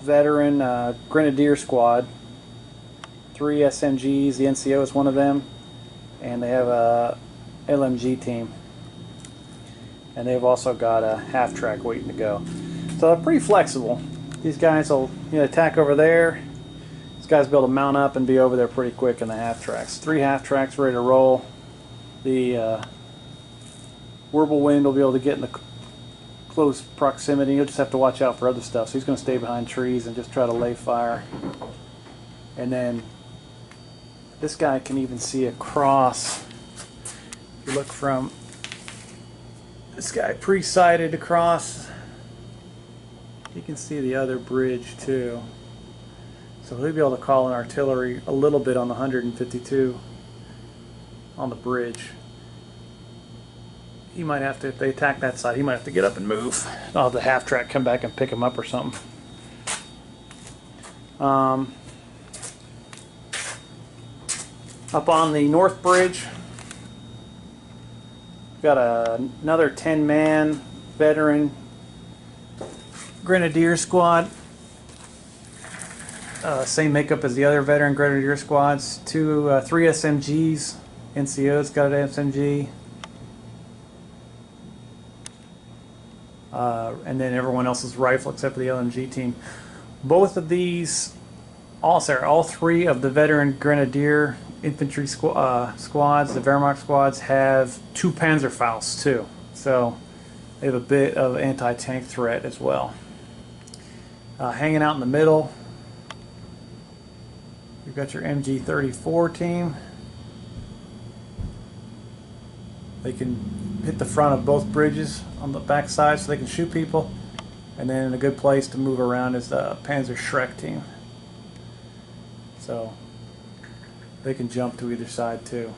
veteran Grenadier squad, 3 SMGs. The NCO is one of them, and they have a LMG team, and they've also got a half-track waiting to go. So they're pretty flexible. These guys will attack over there. These guys will be able to mount up and be over there pretty quick in the half-tracks. 3 half-tracks ready to roll. The Whirlwind will be able to get in the close proximity. You'll just have to watch out for other stuff. So he's going to stay behind trees and just try to lay fire. And then this guy can even see across. If you look from this guy pre-sighted across, you can see the other bridge too. So he'll be able to call in artillery a little bit on the 152 on the bridge. He might have to, if they attack that side, he might have to get up and move. I'll have the half-track come back and pick him up or something. Up on the north bridge, we've got another 10-man veteran Grenadier squad. Same makeup as the other veteran Grenadier squads. 3 SMGs. NCO's got an SMG. And then everyone else's rifle except for the LMG team. Both of these, all 3 of the veteran Grenadier infantry squads, the Wehrmacht squads, have 2 Panzerfausts too. So they have a bit of anti-tank threat as well. Hanging out in the middle, you've got your MG-34 team. They can hit the front of both bridges on the back side so they can shoot people. And then a good place to move around is the Panzer Schreck team. So they can jump to either side too.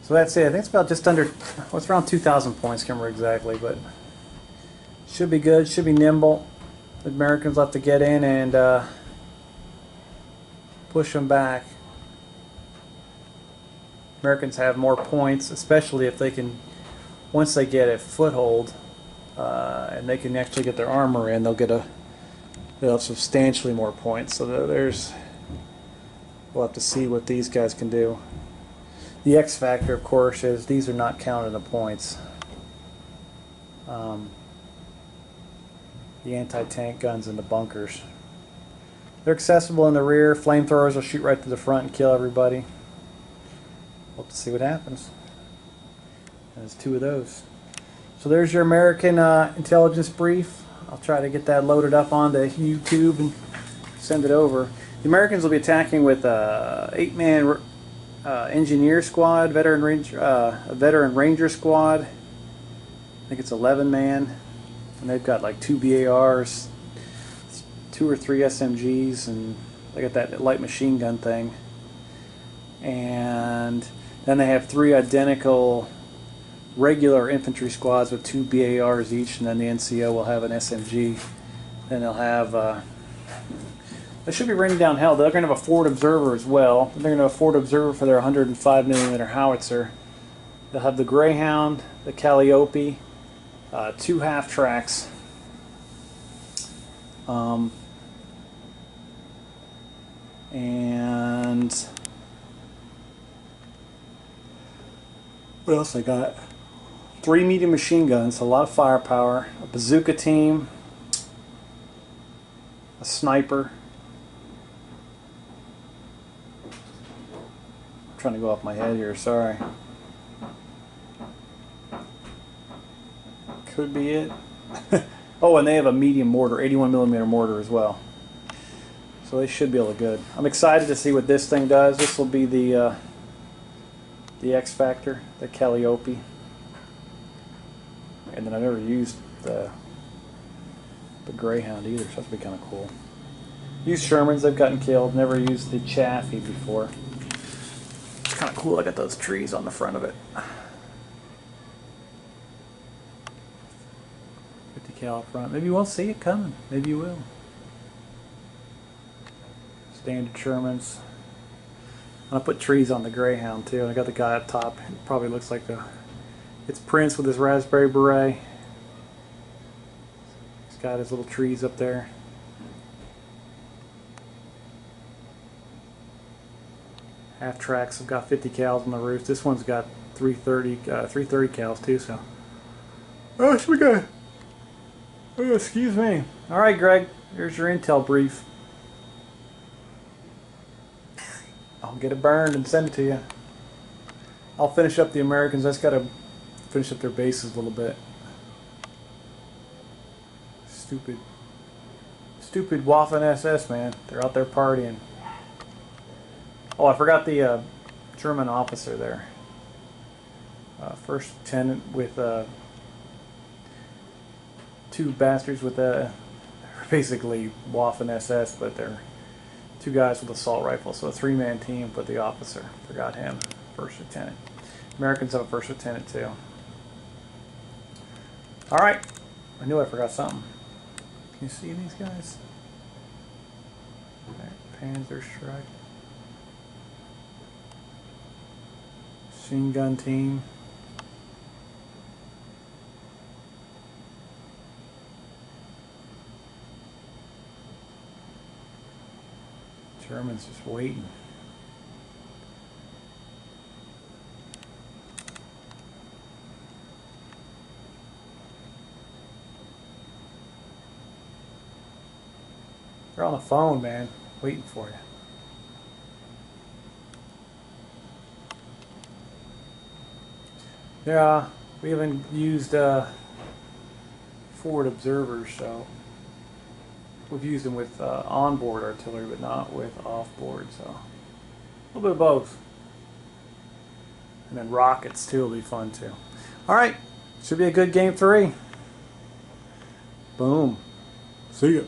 So that's it. I think it's about just under, well, it's around 2,000 points, can't remember exactly, but should be good, should be nimble. The Americans will have to get in and push them back. Americans have more points, especially if they can, once they get a foothold and they can actually get their armor in, they'll have substantially more points. So we'll have to see what these guys can do. The X factor, of course, is these are not counted in the points. The anti-tank guns in the bunkers. They're accessible in the rear. Flamethrowers will shoot right to the front and kill everybody. We'll have to see what happens. And there's 2 of those. So there's your American intelligence brief. I'll try to get that loaded up onto YouTube and send it over. The Americans will be attacking with a 8-man engineer squad, veteran ranger squad. I think it's 11-man, and they've got like 2 BARs, 2 or 3 SMGs, and they got that light machine gun thing. And then they have 3 identical regular infantry squads with 2 BARs each, and then the NCO will have an SMG. Then they'll have they should be raining down hell. They're going to have a forward observer as well. They're going to have a forward observer for their 105mm howitzer. They'll have the Greyhound, the Calliope, 2 half-tracks. And what else I got? 3 medium machine guns, a lot of firepower, a bazooka team, a sniper. I'm trying to go off my head here, sorry. Could be it. Oh, and they have a medium mortar, 81mm mortar as well. So they should be able to good. I'm excited to see what this thing does. This will be the X Factor, the Calliope. And then I've never used the Greyhound either, so that'll be kind of cool. Used Shermans, they've gotten killed. Never used the Chaffee before. It's kind of cool. I got those trees on the front of it. 50 cal up front. Maybe you won't see it coming. Maybe you will. Standard Shermans. I'm gonna put trees on the Greyhound too. And I got the guy up top. It probably looks like it's Prince with his raspberry beret. He's got his little trees up there. Half tracks have got 50 cals on the roof. This one's got 330 cals too. So, oh, so we got. Oh, excuse me. All right, Greg. Here's your intel brief. I'll get it burned and send it to you. I'll finish up the Americans. I just gotta finish up their bases a little bit. Stupid Waffen SS, man. They're out there partying. Oh, I forgot the German officer there. First lieutenant with two bastards with basically Waffen SS, but they're two guys with assault rifles. So a three-man team, but the officer, forgot him. First lieutenant. Americans have a first lieutenant too. All right, I knew I forgot something. Can you see these guys? Panzer Strike. Machine gun team. Germans just waiting. They're on the phone, man, waiting for you. Yeah, we haven't used forward observers, so we've used them with onboard artillery, but not with offboard. So a little bit of both, and then rockets too will be fun too. All right, should be a good game 3. Boom. See ya.